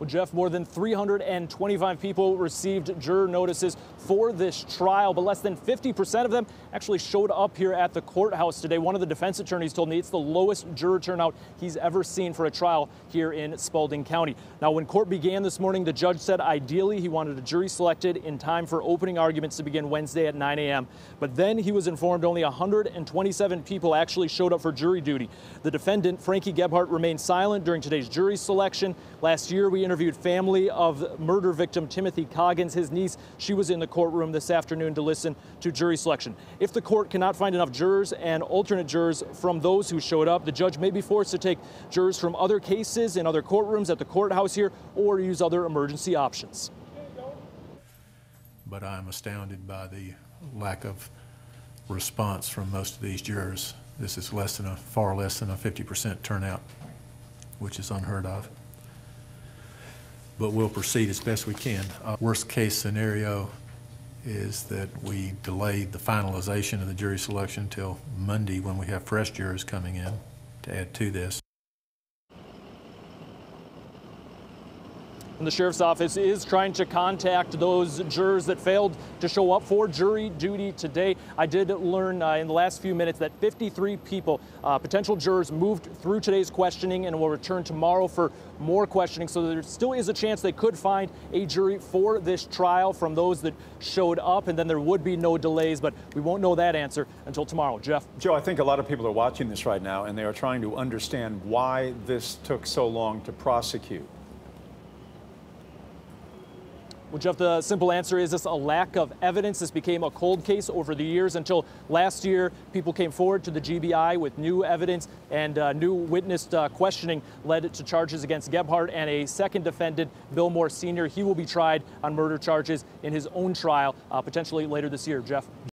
Well, Jeff, more than 325 people received juror notices for this trial, but less than 50% of them actually showed up here at the courthouse today. One of the defense attorneys told me it's the lowest juror turnout he's ever seen for a trial here in Spalding County. Now, when court began this morning, the judge said ideally he wanted a jury selected in time for opening arguments to begin Wednesday at 9 a.m. But then he was informed only 127 people actually showed up for jury duty. The defendant, Frankie Gebhardt, remained silent during today's jury selection. Last year, we interviewed family of murder victim Timothy Coggins. His niece, she was in the courtroom this afternoon to listen to jury selection. If the court cannot find enough jurors and alternate jurors from those who showed up, the judge may be forced to take jurors from other cases in other courtrooms at the courthouse here or use other emergency options. But I'm astounded by the lack of response from most of these jurors. This is far less than a 50% turnout, which is unheard of. But we'll proceed as best we can. Worst case scenario is that we delay the finalization of the jury selection till Monday when we have fresh jurors coming in to add to this. And the sheriff's office is trying to contact those jurors that failed to show up for jury duty today. I did learn in the last few minutes that 53 people, potential jurors, moved through today's questioning and will return tomorrow for more questioning. So there still is a chance they could find a jury for this trial from those that showed up, and then there would be no delays, but we won't know that answer until tomorrow. Jeff? Joe, I think a lot of people are watching this right now, and they are trying to understand why this took so long to prosecute. Well, Jeff, the simple answer is this: a lack of evidence. This became a cold case over the years until last year. People came forward to the GBI with new evidence, and new witness questioning led to charges against Gebhardt and a second defendant, Bill Moore Sr. He will be tried on murder charges in his own trial, potentially later this year. Jeff?